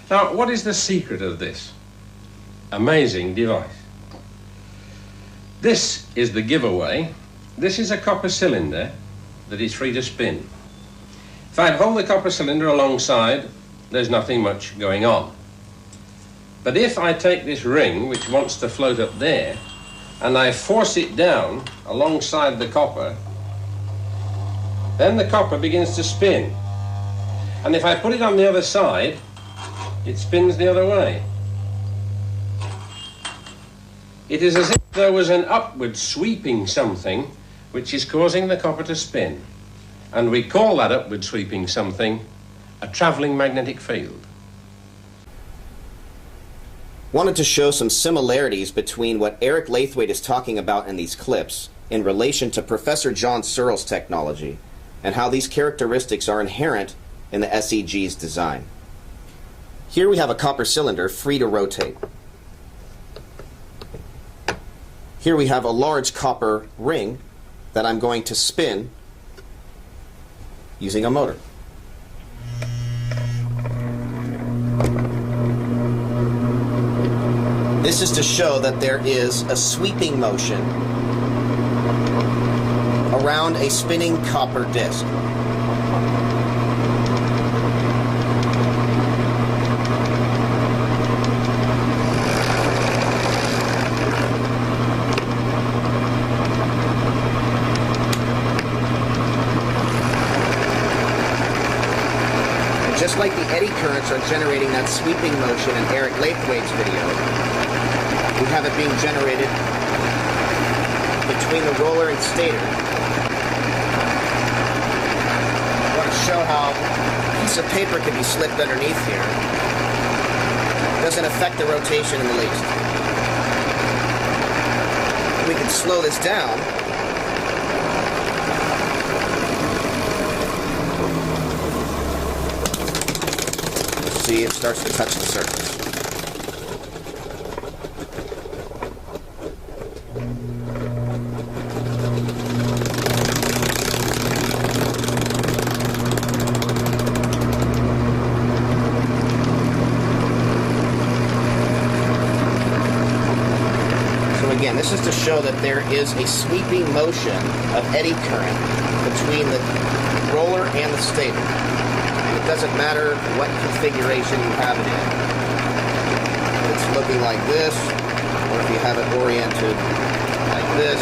Now, what is the secret of this amazing device? This is the giveaway. This is a copper cylinder that is free to spin. If I hold the copper cylinder alongside, there's nothing much going on. But if I take this ring, which wants to float up there, and I force it down alongside the copper, then the copper begins to spin. And if I put it on the other side, it spins the other way. It is as if there was an upward sweeping something which is causing the copper to spin. And we call that upward sweeping something a traveling magnetic field. Wanted to show some similarities between what Eric Laithwaite is talking about in these clips in relation to Professor John Searle's technology and how these characteristics are inherent in the SEG's design. Here we have a copper cylinder free to rotate. Here we have a large copper ring that I'm going to spin using a motor. This is to show that there is a sweeping motion around a spinning copper disc. Just like the eddy currents are generating that sweeping motion in Eric Laithwaite's video, we have it being generated between the roller and stator. I want to show how a piece of paper can be slipped underneath here. It doesn't affect the rotation in the least. We can slow this down. See, it starts to touch the surface. So again, this is to show that there is a sweeping motion of eddy current between the roller and the stator. It doesn't matter what configuration you have it in. If it's looking like this, or if you have it oriented like this,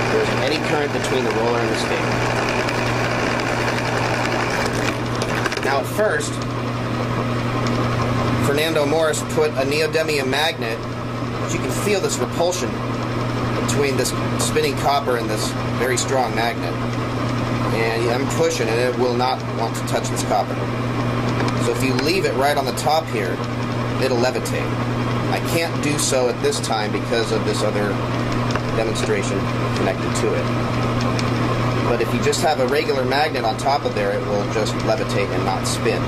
there's an eddy current between the roller and the stator. Now at first, Fernando Morris put a neodymium magnet, but you can feel this repulsion between this spinning copper and this very strong magnet. And I'm pushing and it will not want to touch this copper. So if you leave it right on the top here, it'll levitate. I can't do so at this time because of this other demonstration connected to it. But if you just have a regular magnet on top of there, it will just levitate and not spin.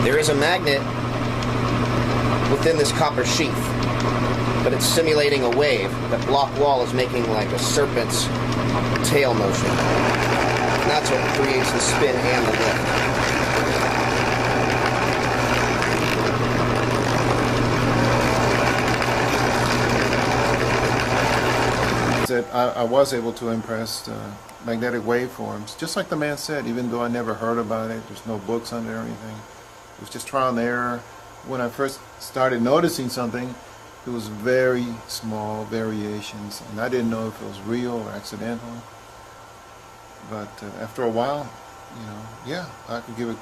There is a magnet within this copper sheath, but it's simulating a wave. That block wall is making like a serpent's tail motion. And that's what creates the spin and the lift. I was able to impress magnetic waveforms, just like the man said, even though I never heard about it. There's no books on it or anything. It was just trial and error. When I first started noticing something, it was very small variations, and I didn't know if it was real or accidental. But after a while, yeah, I could give it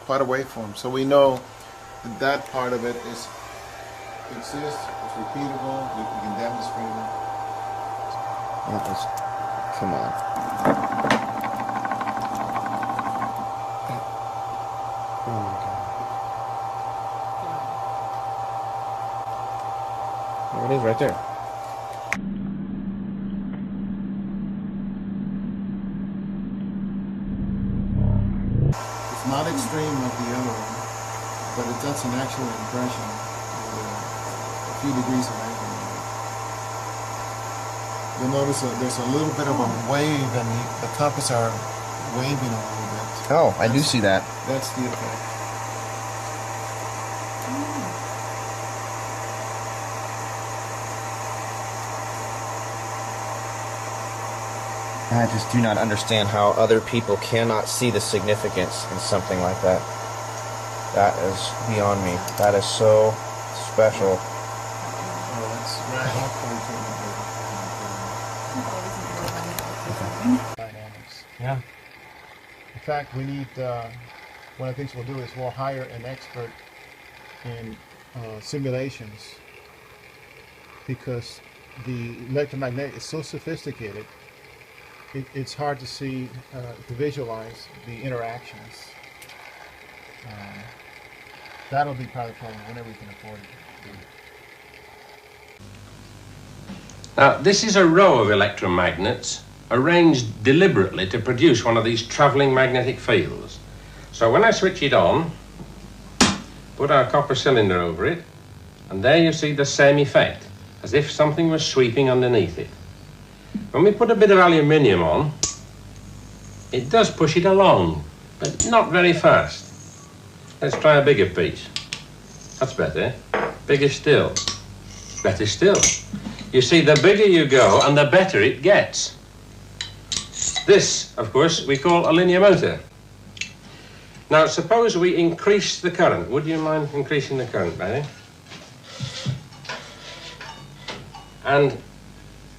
quite a waveform. So we know that part of it exists, it's repeatable, we can demonstrate it. Come on. There it is right there. It's not extreme like the other one, but that's an actual impression with a few degrees of angle. You'll notice there's a little bit of a wave, and the compass are waving a little bit. Oh, I do see that. That's the effect. I just do not understand how other people cannot see the significance in something like that. That is beyond me. That is so special. Oh, that's dynamics. Yeah. In fact, we need, one of the things we'll do is we'll hire an expert in simulations, because the electromagnetic is so sophisticated, it's hard to see, to visualize the interactions. That'll be part of the problem whenever we can afford it. Now, this is a row of electromagnets arranged deliberately to produce one of these travelling magnetic fields. So when I switch it on, put our copper cylinder over it, and there you see the same effect, as if something was sweeping underneath it. When we put a bit of aluminium on, it does push it along, but not very fast. Let's try a bigger piece. That's better. Bigger still. Better still. You see, the bigger you go, and the better it gets. This, of course, we call a linear motor. Now, suppose we increase the current. Would you mind increasing the current, Barry? And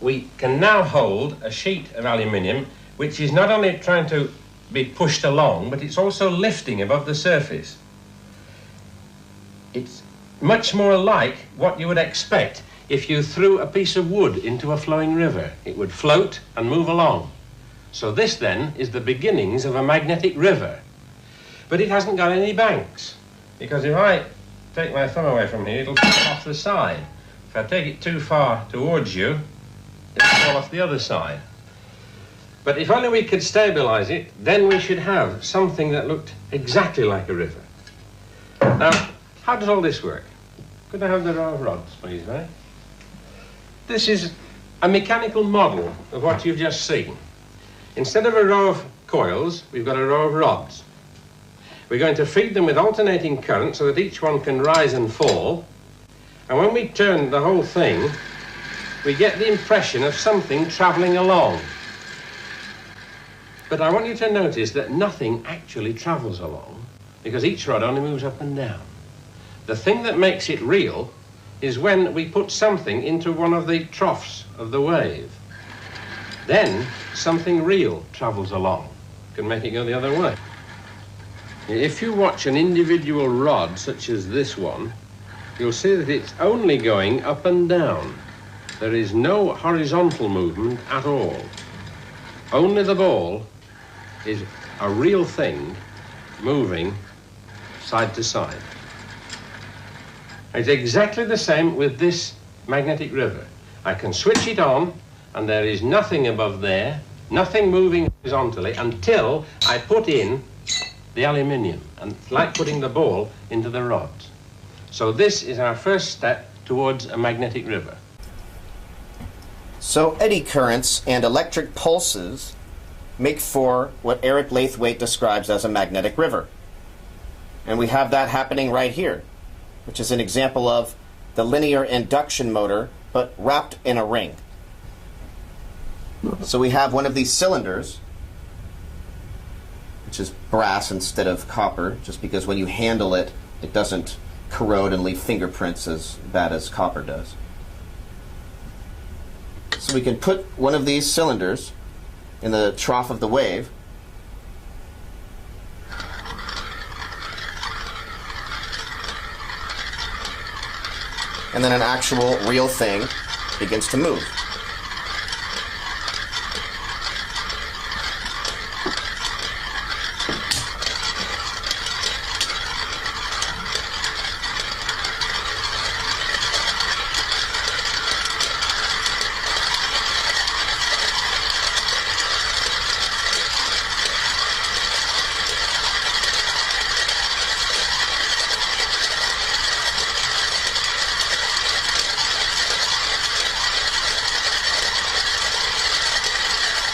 we can now hold a sheet of aluminium which is not only trying to be pushed along, but it's also lifting above the surface. It's much more like what you would expect if you threw a piece of wood into a flowing river. It would float and move along. So this then is the beginnings of a magnetic river. But it hasn't got any banks, because if I take my thumb away from here, it'll fall off the side. If I take it too far towards you, it'll fall off the other side. But if only we could stabilize it, then we should have something that looked exactly like a river. Now, how does all this work? Could I have the row of rods, please, Ray? This is a mechanical model of what you've just seen. Instead of a row of coils, we've got a row of rods. We're going to feed them with alternating current so that each one can rise and fall. And when we turn the whole thing, we get the impression of something travelling along. But I want you to notice that nothing actually travels along, because each rod only moves up and down. The thing that makes it real is when we put something into one of the troughs of the wave. Then something real travels along. You can make it go the other way. If you watch an individual rod, such as this one, you'll see that it's only going up and down. There is no horizontal movement at all. Only the ball is a real thing moving side to side. It's exactly the same with this magnetic river. I can switch it on, and there is nothing above there, nothing moving horizontally, until I put in the aluminium, and it's like putting the ball into the rods. So this is our first step towards a magnetic river. So eddy currents and electric pulses make for what Eric Laithwaite describes as a magnetic river. And we have that happening right here, which is an example of the linear induction motor, but wrapped in a ring. So we have one of these cylinders, which is brass instead of copper, just because when you handle it, it doesn't corrode and leave fingerprints as bad as copper does. So we can put one of these cylinders in the trough of the wave, and then an actual real thing begins to move.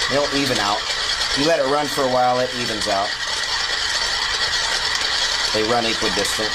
They'll even out. You let it run for a while, it evens out. They run equidistant.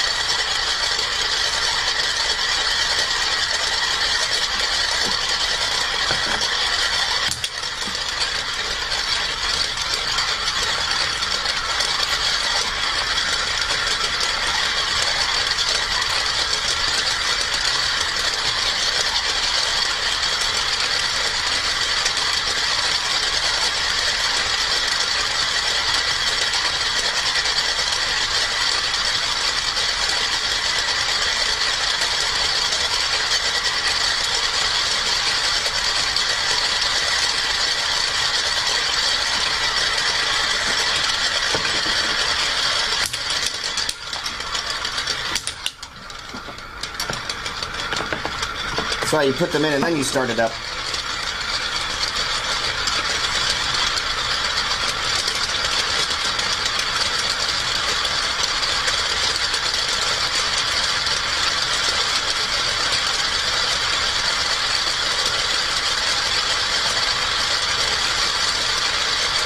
That's why you put them in and then you start it up.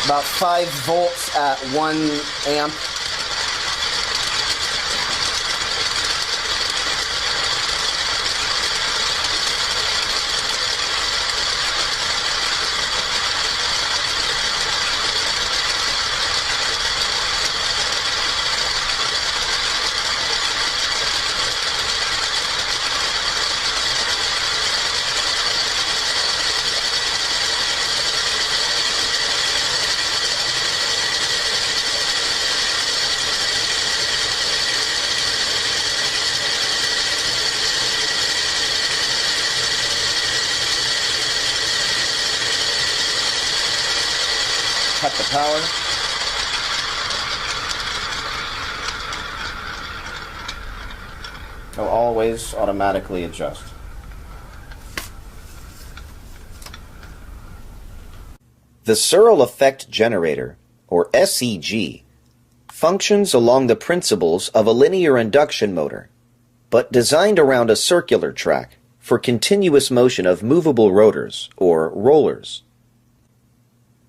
About 5 volts at 1 amp. Cut the power. It'll always automatically adjust. The Searle effect generator, or SEG, functions along the principles of a linear induction motor, but designed around a circular track for continuous motion of movable rotors, or rollers.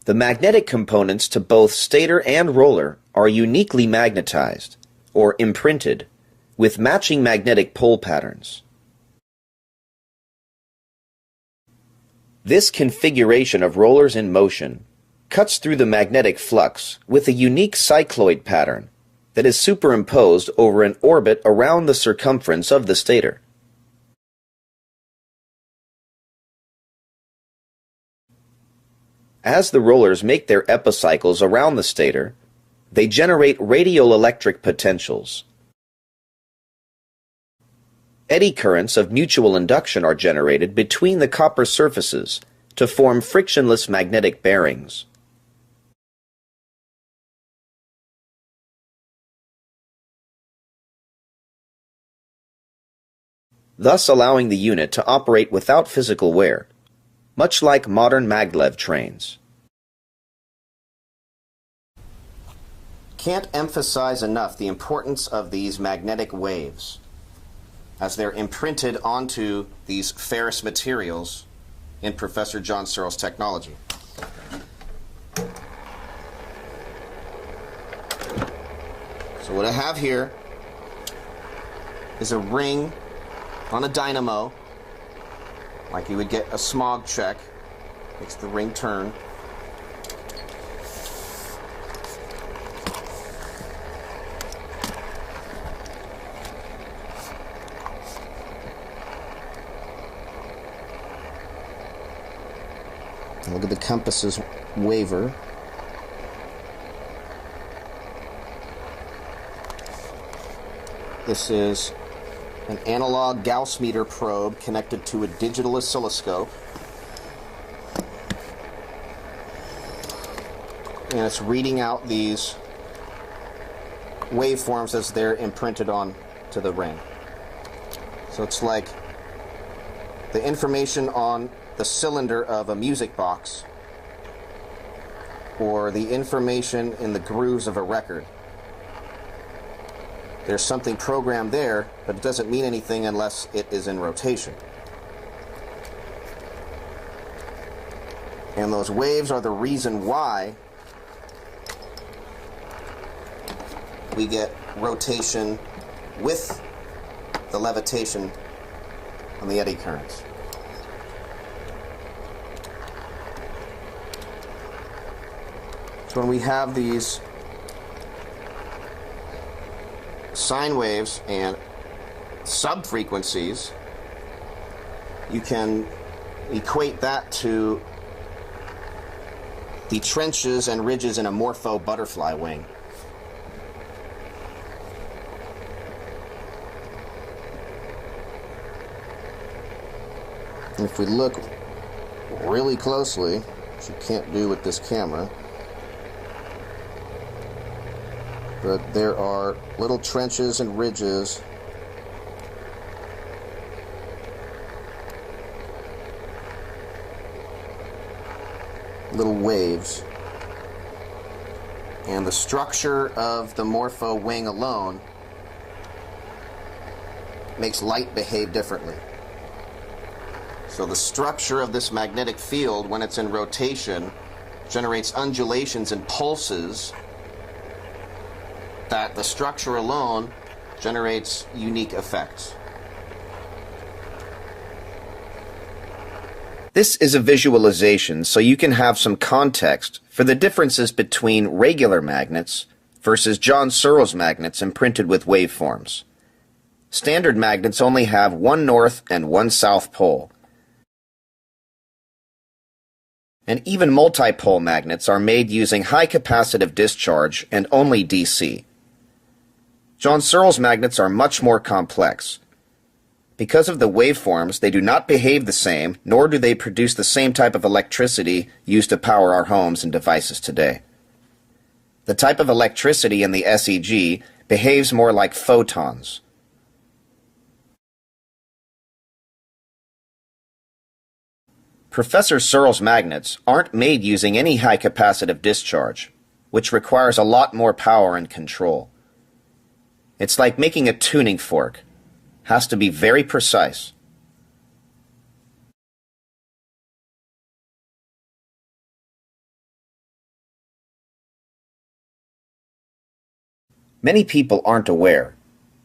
The magnetic components to both stator and roller are uniquely magnetized, or imprinted, with matching magnetic pole patterns. This configuration of rollers in motion cuts through the magnetic flux with a unique cycloid pattern that is superimposed over an orbit around the circumference of the stator. As the rollers make their epicycles around the stator, they generate radial electric potentials. Eddy currents of mutual induction are generated between the copper surfaces to form frictionless magnetic bearings. Thus allowing the unit to operate without physical wear, much like modern maglev trains. Can't emphasize enough the importance of these magnetic waves as they're imprinted onto these ferrous materials in Professor John Searle's technology. So what I have here is a ring on a dynamo, like you would get a smog check. Makes the ring turn. Look at the compass's waver. This is an analog Gauss meter probe connected to a digital oscilloscope. And it's reading out these waveforms as they're imprinted on to the ring. So it's like the information on the cylinder of a music box or the information in the grooves of a record. There's something programmed there, but it doesn't mean anything unless it is in rotation. And those waves are the reason why we get rotation with the levitation on the eddy currents. So when we have these sine waves and subfrequencies, you can equate that to the trenches and ridges in a morpho butterfly wing. And if we look really closely, which you can't do with this camera, but there are little trenches and ridges little waves, and the structure of the morpho wing alone makes light behave differently. So the structure of this magnetic field, when it's in rotation, generates undulations and pulses that the structure alone generates unique effects. This is a visualization so you can have some context for the differences between regular magnets versus John Searle's magnets imprinted with waveforms. Standard magnets only have one north and one south pole. And even multipole magnets are made using high capacitive discharge and only DC. John Searle's magnets are much more complex. Because of the waveforms, they do not behave the same, nor do they produce the same type of electricity used to power our homes and devices today. The type of electricity in the SEG behaves more like photons. Professor Searle's magnets aren't made using any high capacitive discharge, which requires a lot more power and control. It's like making a tuning fork. Has to be very precise. Many people aren't aware.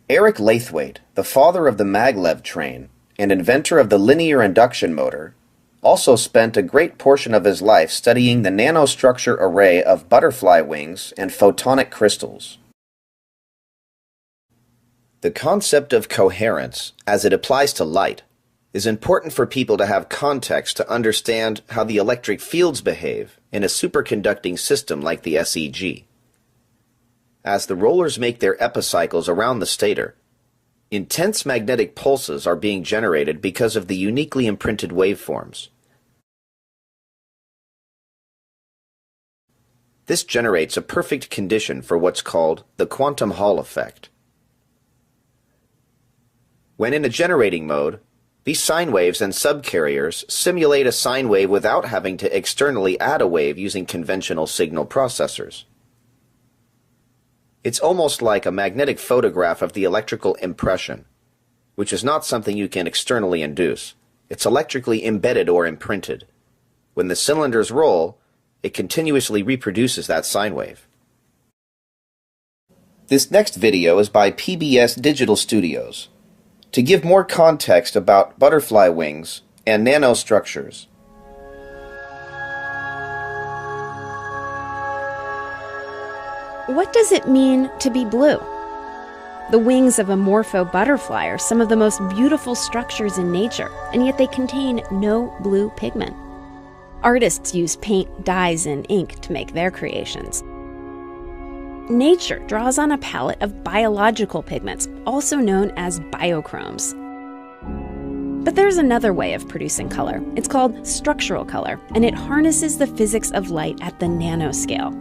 Eric Lathwaite, the father of the maglev train and inventor of the linear induction motor, also spent a great portion of his life studying the nanostructure array of butterfly wings and photonic crystals. The concept of coherence, as it applies to light, is important for people to have context to understand how the electric fields behave in a superconducting system like the SEG. As the rollers make their epicycles around the stator, intense magnetic pulses are being generated because of the uniquely imprinted waveforms. This generates a perfect condition for what's called the quantum Hall effect. When in a generating mode, these sine waves and subcarriers simulate a sine wave without having to externally add a wave using conventional signal processors. It's almost like a magnetic photograph of the electrical impression, which is not something you can externally induce. It's electrically embedded or imprinted. When the cylinders roll, it continuously reproduces that sine wave. This next video is by PBS Digital Studios. To give more context about butterfly wings and nanostructures. What does it mean to be blue? The wings of a morpho butterfly are some of the most beautiful structures in nature, and yet they contain no blue pigment. Artists use paint, dyes, and ink to make their creations. Nature draws on a palette of biological pigments, also known as biochromes. But there's another way of producing color. It's called structural color, and it harnesses the physics of light at the nanoscale.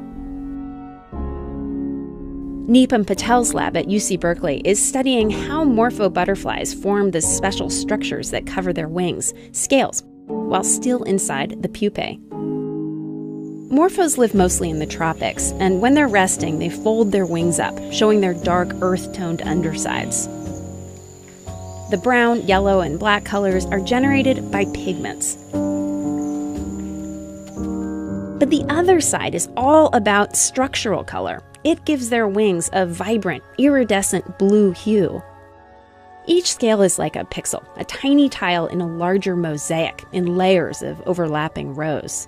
Nipam Patel's lab at UC Berkeley is studying how morpho butterflies form the special structures that cover their wings, scales, while still inside the pupae. Morphos live mostly in the tropics, and when they're resting, they fold their wings up, showing their dark, earth-toned undersides. The brown, yellow, and black colors are generated by pigments. the other side is all about structural color. It gives their wings a vibrant, iridescent blue hue. Each scale is like a pixel, a tiny tile in a larger mosaic in layers of overlapping rows.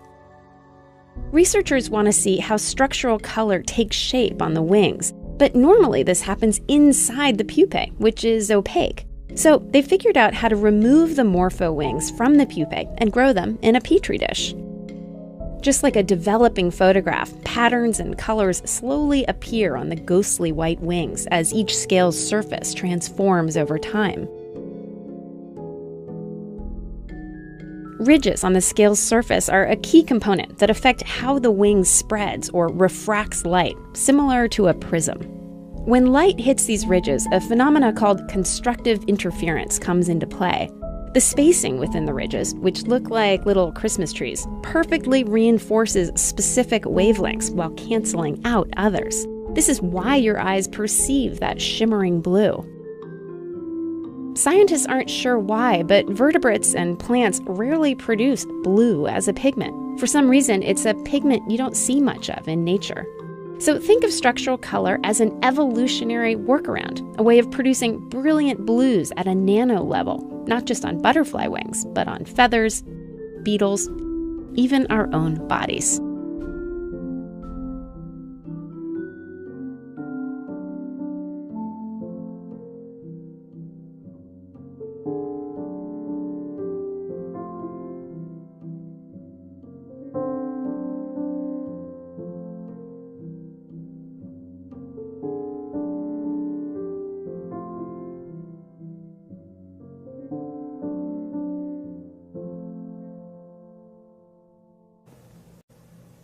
Researchers want to see how structural color takes shape on the wings, but normally this happens inside the pupae, which is opaque. So they figured out how to remove the morpho wings from the pupae and grow them in a petri dish. Just like a developing photograph, patterns and colors slowly appear on the ghostly white wings as each scale's surface transforms over time. Ridges on the scale's surface are a key component that affect how the wing spreads or refracts light, similar to a prism. When light hits these ridges, a phenomena called constructive interference comes into play. The spacing within the ridges, which look like little Christmas trees, perfectly reinforces specific wavelengths while canceling out others. This is why your eyes perceive that shimmering blue. Scientists aren't sure why, but vertebrates and plants rarely produce blue as a pigment. For some reason, it's a pigment you don't see much of in nature. So think of structural color as an evolutionary workaround, a way of producing brilliant blues at a nano level, not just on butterfly wings, but on feathers, beetles, even our own bodies.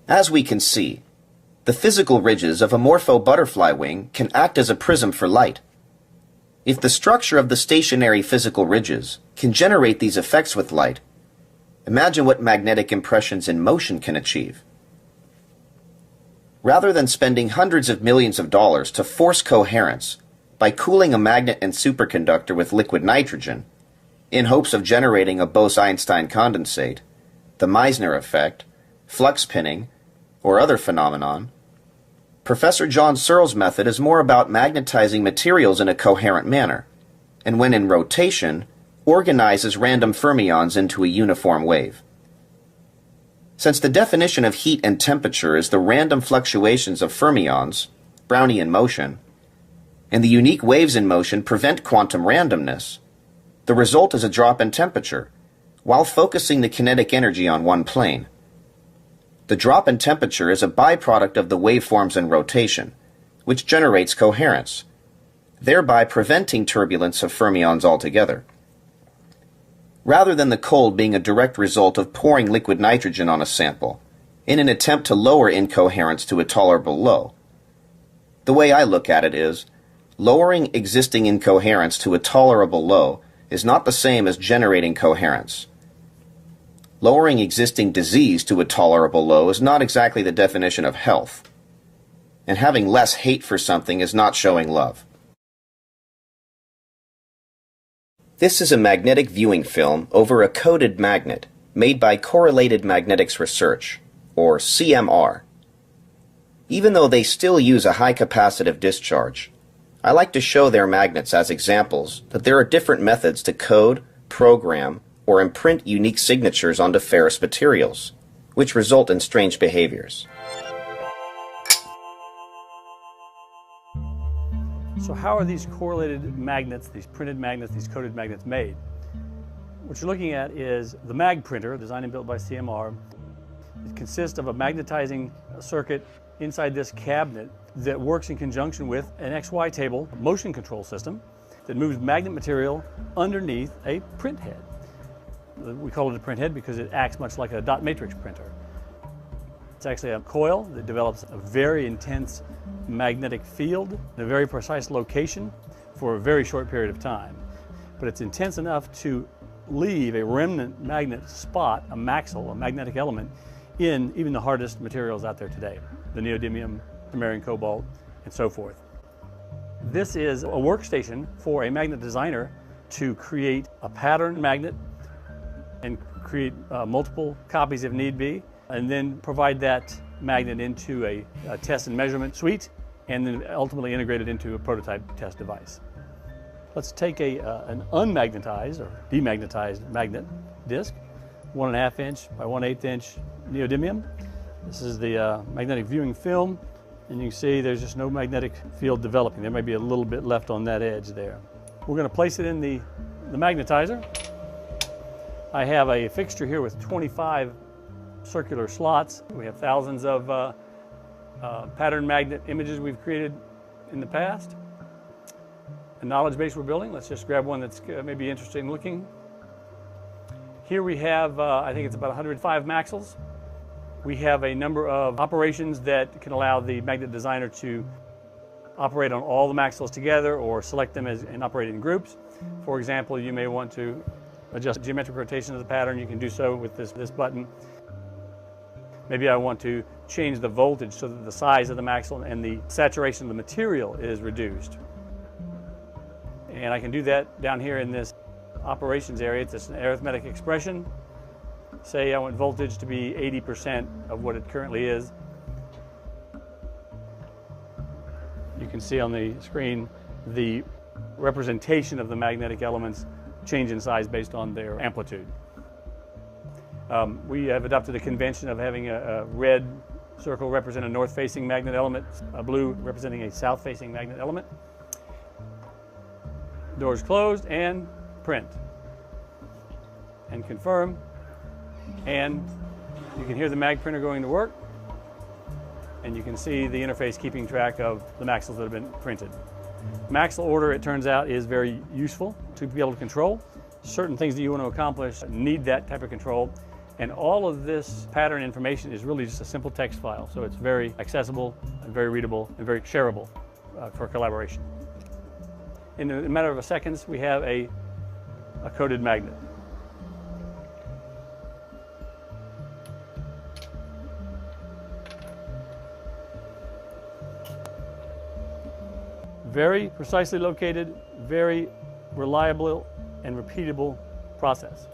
As we can see, the physical ridges of a morpho butterfly wing can act as a prism for light. If the structure of the stationary physical ridges can generate these effects with light, imagine what magnetic impressions in motion can achieve. Rather than spending hundreds of millions of dollars to force coherence by cooling a magnet and superconductor with liquid nitrogen, in hopes of generating a Bose-Einstein condensate, the Meissner effect, flux pinning, or other phenomenon, Professor John Searle's method is more about magnetizing materials in a coherent manner, and when in rotation, organizes random fermions into a uniform wave. Since the definition of heat and temperature is the random fluctuations of fermions, Brownian motion, and the unique waves in motion prevent quantum randomness, the result is a drop in temperature, while focusing the kinetic energy on one plane. The drop in temperature is a byproduct of the waveforms in rotation, which generates coherence, thereby preventing turbulence of fermions altogether. Rather than the cold being a direct result of pouring liquid nitrogen on a sample, in an attempt to lower incoherence to a tolerable low. The way I look at it is, lowering existing incoherence to a tolerable low is not the same as generating coherence. Lowering existing disease to a tolerable low is not exactly the definition of health. And having less hate for something is not showing love. This is a magnetic viewing film over a coated magnet made by Correlated Magnetics Research, or CMR. Even though they still use a high capacitive discharge, I like to show their magnets as examples that there are different methods to code, program, or imprint unique signatures onto ferrous materials, which result in strange behaviors. So how are these correlated magnets, these printed magnets, these coded magnets made? What you're looking at is the mag printer, designed and built by CMR. It consists of a magnetizing circuit inside this cabinet that works in conjunction with an XY table motion control system that moves magnet material underneath a print head. We call it a print head because it acts much like a dot matrix printer. It's actually a coil that develops a very intense magnetic field in a very precise location for a very short period of time. But it's intense enough to leave a remnant magnet spot, a maxil, a magnetic element, in even the hardest materials out there today, the neodymium, samarium cobalt, and so forth. This is a workstation for a magnet designer to create a pattern magnet and create multiple copies if need be, and then provide that magnet into a test and measurement suite, and then ultimately integrate it into a prototype test device. Let's take an unmagnetized or demagnetized magnet disc, 1.5 inch by 1/8 inch neodymium. This is the magnetic viewing film, and you can see there's just no magnetic field developing. There may be a little bit left on that edge there. We're going to place it in the magnetizer. I have a fixture here with 25 circular slots. We have thousands of pattern magnet images we've created in the past. A knowledge base we're building. Let's just grab one that's maybe interesting looking. Here we have, I think it's about 105 maxils. We have a number of operations that can allow the magnet designer to operate on all the maxils together or select them and operate in groups. For example, you may want to adjust geometric rotation of the pattern. You can do so with this button. Maybe I want to change the voltage so that the size of the maxil and the saturation of the material is reduced. And I can do that down here in this operations area. It's an arithmetic expression. Say I want voltage to be 80% of what it currently is. You can see on the screen the representation of the magnetic elements change in size based on their amplitude. We have adopted a convention of having a red circle represent a north-facing magnet element, a blue representing a south-facing magnet element. Doors closed, and print. And confirm. And you can hear the mag printer going to work, and you can see the interface keeping track of the maxils that have been printed. Maxil order, it turns out, is very useful to be able to control. Certain things that you want to accomplish need that type of control, and all of this pattern information is really just a simple text file, so it's very accessible and very readable and very shareable for collaboration. In a matter of seconds, we have a coded magnet. Very precisely located, very reliable and repeatable process.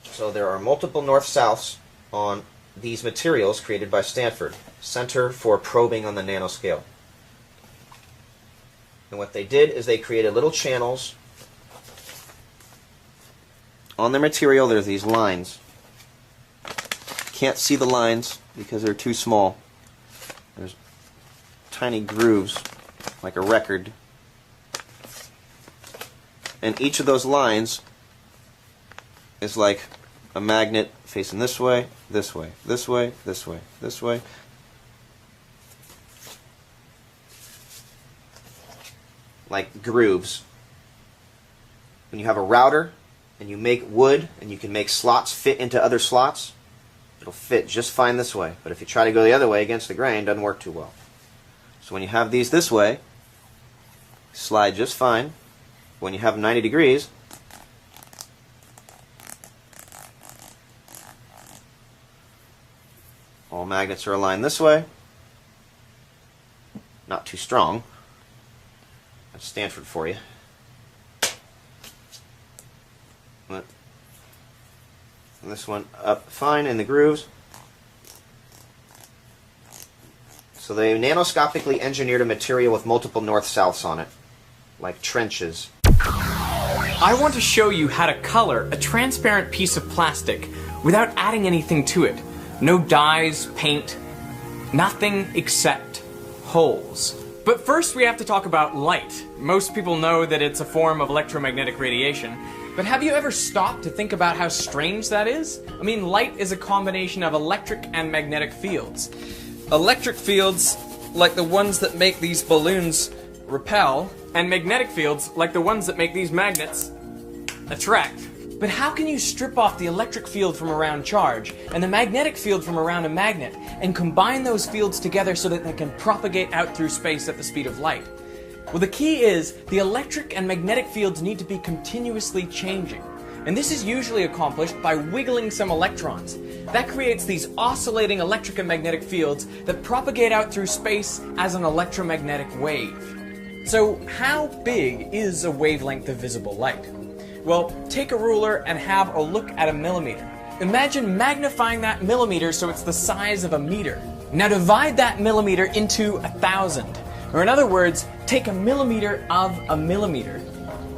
So there are multiple north-souths on these materials created by Stanford, Center for Probing on the Nanoscale. And what they did is they created little channels. On their material, there's these lines. Can't see the lines because they're too small. There's tiny grooves, like a record. And each of those lines is like a magnet facing this way, this way, this way, this way, this way. Like grooves. When you have a router and you make wood and you can make slots fit into other slots, it'll fit just fine this way. But if you try to go the other way against the grain, it doesn't work too well. So when you have these this way, slide just fine. When you have them 90 degrees, all magnets are aligned this way. Not too strong. That's Stanford for you. And this one up fine in the grooves. So they nanoscopically engineered a material with multiple north-souths on it, like trenches. I want to show you how to color a transparent piece of plastic without adding anything to it. No dyes, paint, nothing except holes. But first we have to talk about light. Most people know that it's a form of electromagnetic radiation, but have you ever stopped to think about how strange that is? I mean, light is a combination of electric and magnetic fields. Electric fields, like the ones that make these balloons repel, and magnetic fields, like the ones that make these magnets attract. But how can you strip off the electric field from around charge and the magnetic field from around a magnet and combine those fields together so that they can propagate out through space at the speed of light? Well, the key is the electric and magnetic fields need to be continuously changing. And this is usually accomplished by wiggling some electrons. That creates these oscillating electric and magnetic fields that propagate out through space as an electromagnetic wave. So how big is a wavelength of visible light? Well, take a ruler and have a look at a millimeter. Imagine magnifying that millimeter so it's the size of a meter. Now divide that millimeter into 1,000. Or in other words, take a millimeter of a millimeter.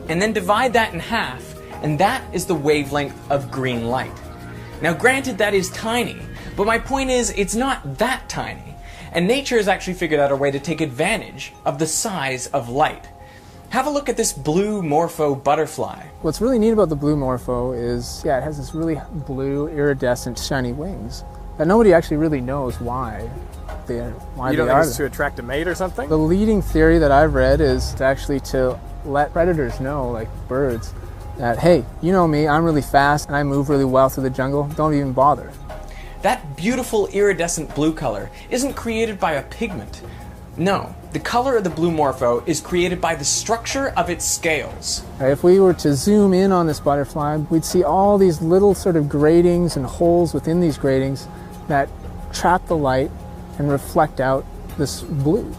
And then divide that in half, and that is the wavelength of green light. Now granted, that is tiny, but my point is it's not that tiny. And nature has actually figured out a way to take advantage of the size of light. Have a look at this blue morpho butterfly. What's really neat about the blue morpho is, it has this really blue, iridescent, shiny wings that nobody actually really knows why they are. You don't think it's to attract a mate or something? The leading theory that I've read is actually to let predators know, like birds, that, hey, you know me, I'm really fast and I move really well through the jungle, don't even bother. That beautiful iridescent blue color isn't created by a pigment. No, the color of the blue morpho is created by the structure of its scales. If we were to zoom in on this butterfly, we'd see all these little sort of gratings and holes within these gratings that trap the light and reflect out this blue.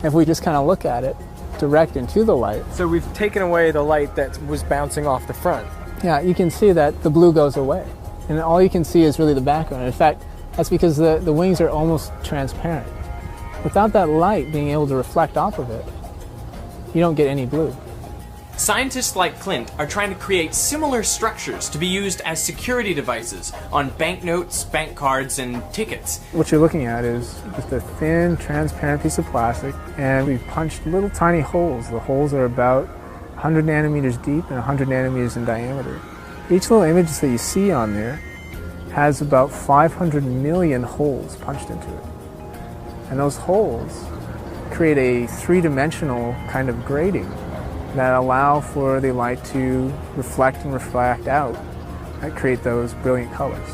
If we just kind of look at it, direct into the light. So we've taken away the light that was bouncing off the front. Yeah, you can see that the blue goes away. And all you can see is really the background. In fact, that's because the wings are almost transparent. Without that light being able to reflect off of it, you don't get any blue. Scientists like Clint are trying to create similar structures to be used as security devices on banknotes, bank cards, and tickets. What you're looking at is just a thin, transparent piece of plastic, and we've punched little tiny holes. The holes are about 100 nanometers deep and 100 nanometers in diameter. Each little image that you see on there has about 500 million holes punched into it. And those holes create a three-dimensional kind of grating that allow for the light to reflect and refract out and create those brilliant colors.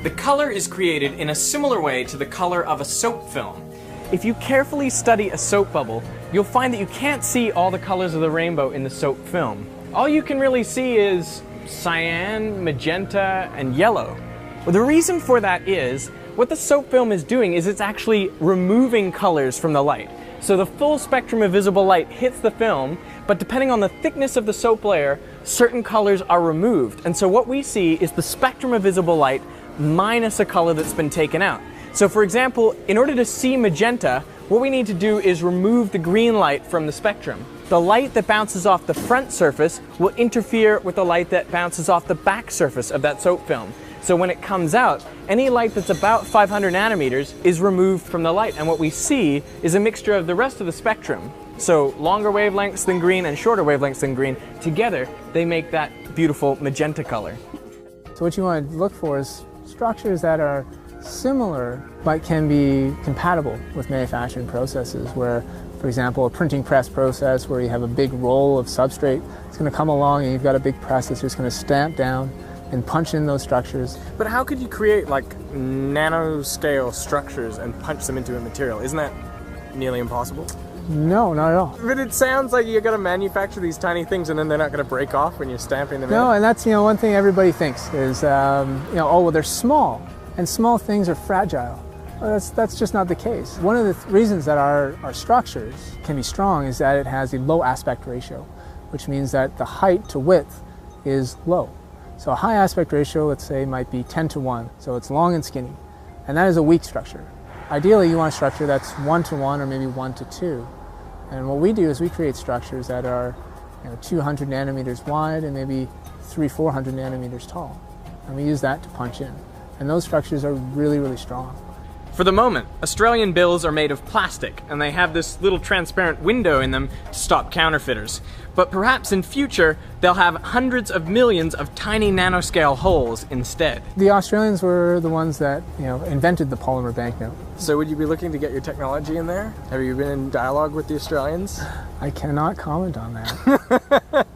The color is created in a similar way to the color of a soap film. If you carefully study a soap bubble, you'll find that you can't see all the colors of the rainbow in the soap film. All you can really see is cyan, magenta, and yellow. Well, the reason for that is what the soap film is doing is it's actually removing colors from the light. So the full spectrum of visible light hits the film, but depending on the thickness of the soap layer, certain colors are removed. And so what we see is the spectrum of visible light minus a color that's been taken out. So for example, in order to see magenta, what we need to do is remove the green light from the spectrum. The light that bounces off the front surface will interfere with the light that bounces off the back surface of that soap film. So when it comes out, any light that's about 500 nanometers is removed from the light, and what we see is a mixture of the rest of the spectrum. So longer wavelengths than green and shorter wavelengths than green, together they make that beautiful magenta color. So what you want to look for is structures that are similar but can be compatible with manufacturing processes where, for example, a printing press process where you have a big roll of substrate, it's going to come along and you've got a big press that's just going to stamp down and punch in those structures. But how could you create like nanoscale structures and punch them into a material? Isn't that nearly impossible? No, not at all. But it sounds like you're going to manufacture these tiny things and then they're not going to break off when you're stamping them in. No, and that's one thing everybody thinks is oh well, they're small and small things are fragile. Well, that's just not the case. One of the reasons that our structures can be strong is that it has a low aspect ratio, which means that the height to width is low. So a high aspect ratio, let's say, might be 10:1, so it's long and skinny, and that is a weak structure. Ideally, you want a structure that's 1:1 or maybe 1:2, and what we do is we create structures that are 200 nanometers wide and maybe 300-400 nanometers tall, and we use that to punch in, and those structures are really, really strong. For the moment, Australian bills are made of plastic, and they have this little transparent window in them to stop counterfeiters. But perhaps in future, they'll have hundreds of millions of tiny nanoscale holes instead. The Australians were the ones that invented the polymer banknote. So would you be looking to get your technology in there? Have you been in dialogue with the Australians? I cannot comment on that.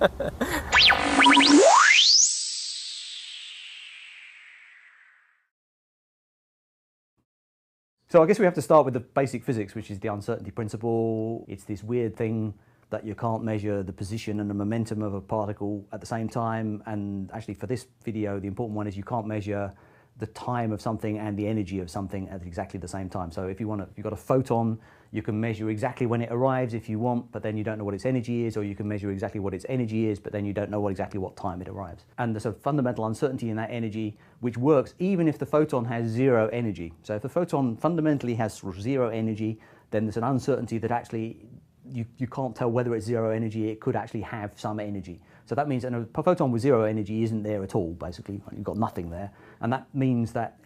So I guess we have to start with the basic physics, which is the uncertainty principle. It's this weird thing that you can't measure the position and the momentum of a particle at the same time. And actually for this video, the important one is you can't measure the time of something and the energy of something at exactly the same time. So if you've got a photon, you can measure exactly when it arrives if you want, but then you don't know what its energy is, or you can measure exactly what its energy is, but then you don't know exactly what time it arrives. And there's a fundamental uncertainty in that energy, which works even if the photon has zero energy. So if the photon fundamentally has sort of zero energy, then there's an uncertainty that actually you can't tell whether it's zero energy. It could actually have some energy. So that means that a photon with zero energy isn't there at all, basically. You've got nothing there. And that means that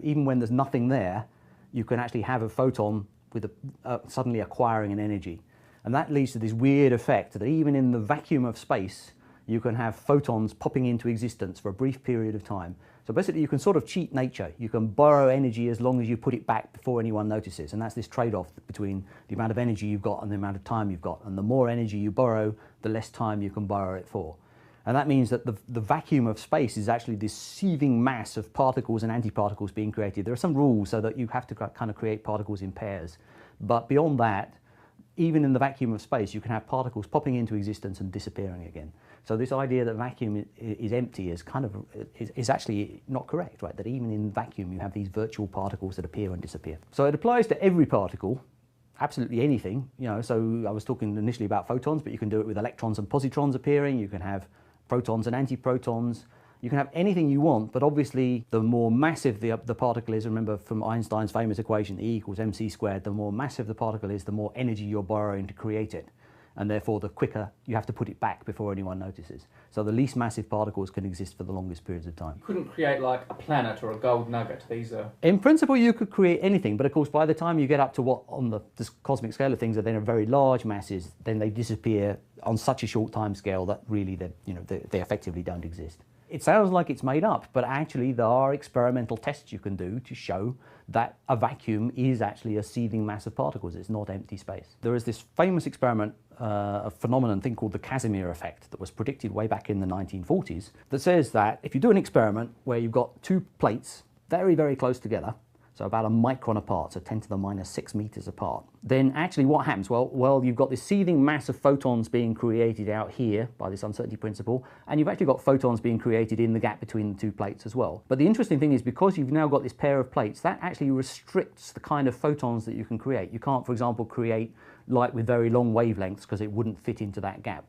even when there's nothing there, you can actually have a photon with suddenly acquiring an energy. And that leads to this weird effect that even in the vacuum of space, you can have photons popping into existence for a brief period of time. So basically you can sort of cheat nature. You can borrow energy as long as you put it back before anyone notices. And that's this trade-off between the amount of energy you've got and the amount of time you've got. And the more energy you borrow, the less time you can borrow it for. And that means that the vacuum of space is actually this seething mass of particles and antiparticles being created. There are some rules so that you have to kind of create particles in pairs. But beyond that, even in the vacuum of space, you can have particles popping into existence and disappearing again. So this idea that vacuum is empty is actually not correct, right? That even in vacuum, you have these virtual particles that appear and disappear. So it applies to every particle, absolutely anything. So I was talking initially about photons, but you can do it with electrons and positrons appearing. You can have protons and antiprotons. You can have anything you want, but obviously the more massive the particle is, remember from Einstein's famous equation, E equals mc squared, the more massive the particle is, the more energy you're borrowing to create it. And therefore the quicker you have to put it back before anyone notices. So the least massive particles can exist for the longest periods of time. You couldn't create like a planet or a gold nugget. These are... In principle, you could create anything, but of course by the time you get up to what on the cosmic scale of things are then very large masses, then they disappear on such a short time scale that really they effectively don't exist. It sounds like it's made up, but actually there are experimental tests you can do to show that a vacuum is actually a seething mass of particles. It's not empty space. There is this famous experiment, a phenomenon thing called the Casimir effect that was predicted way back in the 1940s that says that if you do an experiment where you've got two plates very, very close together, so about a micron apart, so 10 to the minus 6 meters apart, then actually what happens? Well, you've got this seething mass of photons being created out here by this uncertainty principle, and you've actually got photons being created in the gap between the two plates as well. But the interesting thing is because you've now got this pair of plates, that actually restricts the kind of photons that you can create. You can't, for example, create light with very long wavelengths because it wouldn't fit into that gap.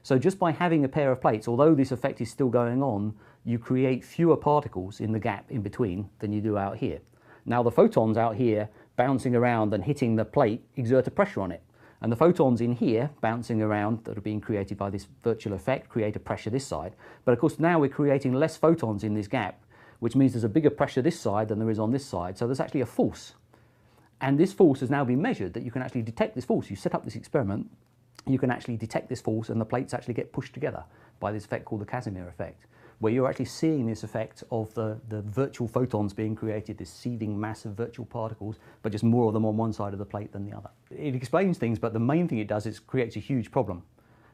So just by having a pair of plates, although this effect is still going on, you create fewer particles in the gap in between than you do out here. Now the photons out here bouncing around and hitting the plate exert a pressure on it. And the photons in here bouncing around that are being created by this virtual effect create a pressure this side. But of course now we're creating less photons in this gap, which means there's a bigger pressure this side than there is on this side. So there's actually a force. And this force has now been measured, that you can actually detect this force. You set up this experiment, you can actually detect this force and the plates actually get pushed together by this effect called the Casimir effect, where you're actually seeing this effect of the virtual photons being created, this seething mass of virtual particles, but just more of them on one side of the plate than the other. It explains things, but the main thing it does is creates a huge problem.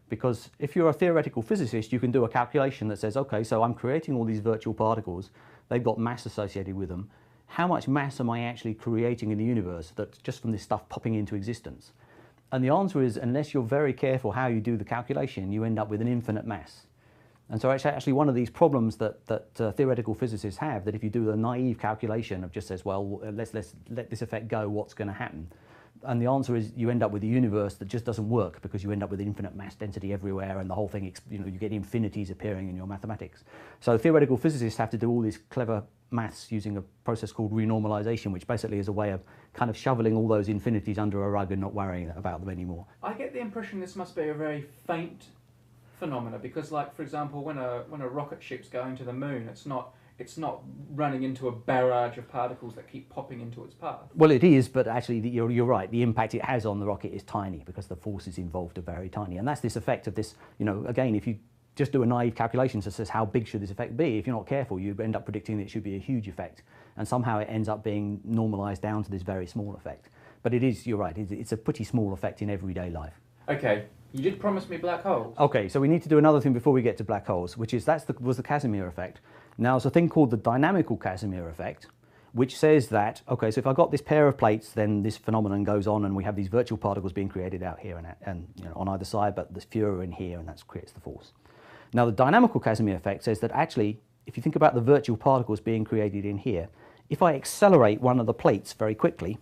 Because if you're a theoretical physicist, you can do a calculation that says, okay, so I'm creating all these virtual particles, they've got mass associated with them. How much mass am I actually creating in the universe that's just from this stuff popping into existence? And the answer is, unless you're very careful how you do the calculation, you end up with an infinite mass. And so it's actually one of these problems that theoretical physicists have, that if you do a naive calculation of just says, well, let's let this effect go, what's going to happen? And the answer is you end up with a universe that just doesn't work because you end up with infinite mass density everywhere and the whole thing, you get infinities appearing in your mathematics. So theoretical physicists have to do all this clever maths using a process called renormalization, which basically is a way of kind of shoveling all those infinities under a rug and not worrying about them anymore. I get the impression this must be a very faint phenomena because, like, for example, when a rocket ship's going to the moon, it's not running into a barrage of particles that keep popping into its path. Well, it is, but actually you're right. The impact it has on the rocket is tiny because the forces involved are very tiny. And that's this effect of this, again, if you just do a naive calculation that says how big should this effect be, if you're not careful, you end up predicting that it should be a huge effect. And somehow it ends up being normalized down to this very small effect. But it is, you're right, it's a pretty small effect in everyday life. Okay, you did promise me black holes. Okay, so we need to do another thing before we get to black holes, which is was the Casimir effect. Now, there's a thing called the dynamical Casimir effect, which says that, okay, so if I've got this pair of plates, then this phenomenon goes on and we have these virtual particles being created out here and on either side, but there's fewer in here and that creates the force. Now, the dynamical Casimir effect says that actually, if you think about the virtual particles being created in here, if I accelerate one of the plates very quickly,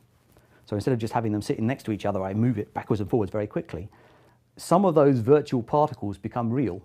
so instead of just having them sitting next to each other, I move it backwards and forwards very quickly, some of those virtual particles become real.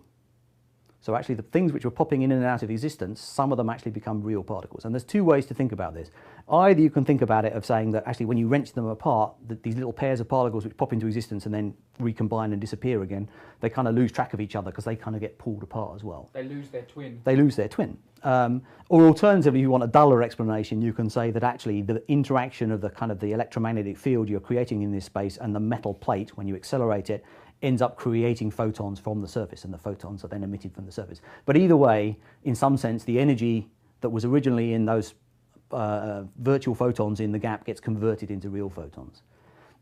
So actually the things which were popping in and out of existence, some of them actually become real particles. And there's two ways to think about this. Either you can think about it of saying that actually when you wrench them apart, that these little pairs of particles which pop into existence and then recombine and disappear again, they kind of lose track of each other because they kind of get pulled apart as well. They lose their twin. They lose their twin. Or alternatively, if you want a duller explanation, you can say that actually the interaction of the kind of the electromagnetic field you're creating in this space and the metal plate, when you accelerate it, ends up creating photons from the surface, and the photons are then emitted from the surface. But either way, in some sense, the energy that was originally in those virtual photons in the gap gets converted into real photons.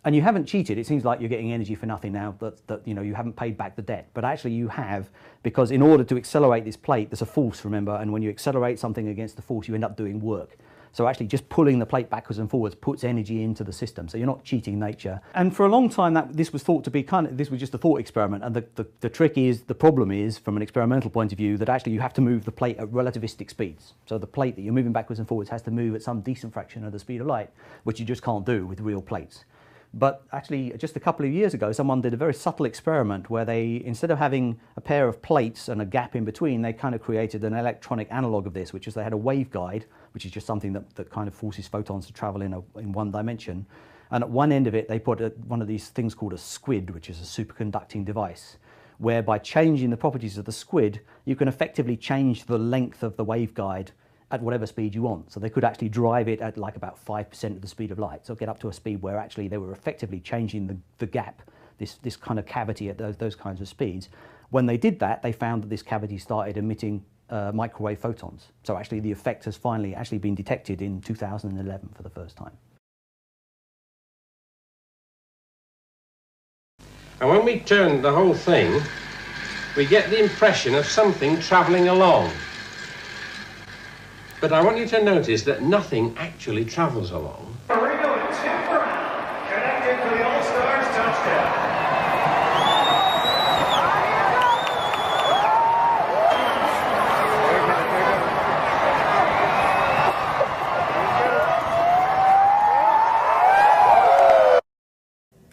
And you haven't cheated. It seems like you're getting energy for nothing now, that you know, you haven't paid back the debt. But actually you have, because in order to accelerate this plate, there's a force, remember, and when you accelerate something against the force, you end up doing work. So actually just pulling the plate backwards and forwards puts energy into the system. So you're not cheating nature. And for a long time this was thought to be this was just a thought experiment. And the trick is, the problem is, from an experimental point of view, that actually you have to move the plate at relativistic speeds. So the plate that you're moving backwards and forwards has to move at some decent fraction of the speed of light, which you just can't do with real plates. But actually, just a couple of years ago, someone did a very subtle experiment where they, instead of having a pair of plates and a gap in between, they kind of created an electronic analog of this, which is they had a waveguide, which is just something that kind of forces photons to travel in one dimension. And at one end of it, they put one of these things called a squid, which is a superconducting device, where by changing the properties of the squid, you can effectively change the length of the waveguide at whatever speed you want. So they could actually drive it at like about 5% of the speed of light. So get up to a speed where actually they were effectively changing the gap, this kind of cavity at those kinds of speeds. When they did that, they found that this cavity started emitting microwave photons. So actually the effect has finally actually been detected in 2011 for the first time. And when we turn the whole thing, we get the impression of something travelling along. But I want you to notice that nothing actually travels along. We're doing tip around, connected to the All-Stars touchdown.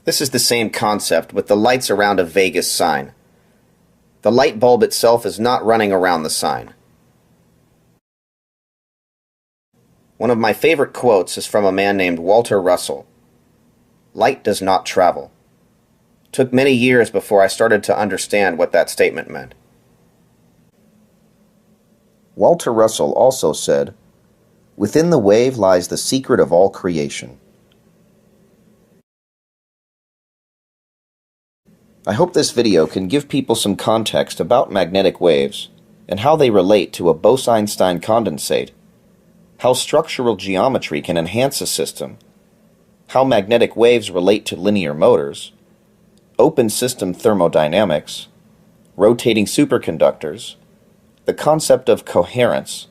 This is the same concept with the lights around a Vegas sign. The light bulb itself is not running around the sign. One of my favorite quotes is from a man named Walter Russell. Light does not travel. It took many years before I started to understand what that statement meant. Walter Russell also said, "Within the wave lies the secret of all creation." I hope this video can give people some context about magnetic waves and how they relate to a Bose-Einstein condensate, how structural geometry can enhance a system, how magnetic waves relate to linear motors, open system thermodynamics, rotating superconductors, the concept of coherence,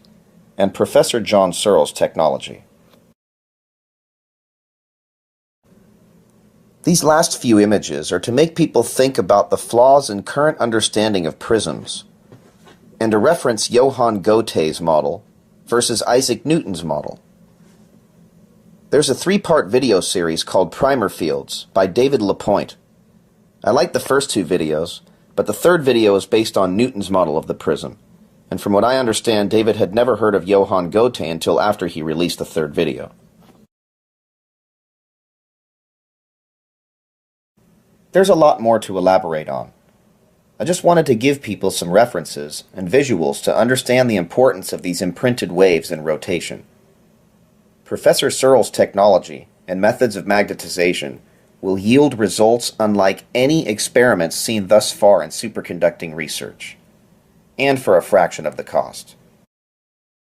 and Professor John Searle's technology. These last few images are to make people think about the flaws in current understanding of prisms, and to reference Johann Goethe's model versus Isaac Newton's model. There's a 3-part video series called Primer Fields by David LaPointe. I like the first 2 videos, but the third video is based on Newton's model of the prism, and from what I understand, David had never heard of Johann Goethe until after he released the third video. There's a lot more to elaborate on. I just wanted to give people some references and visuals to understand the importance of these imprinted waves in rotation. Professor Searle's technology and methods of magnetization will yield results unlike any experiments seen thus far in superconducting research, and for a fraction of the cost.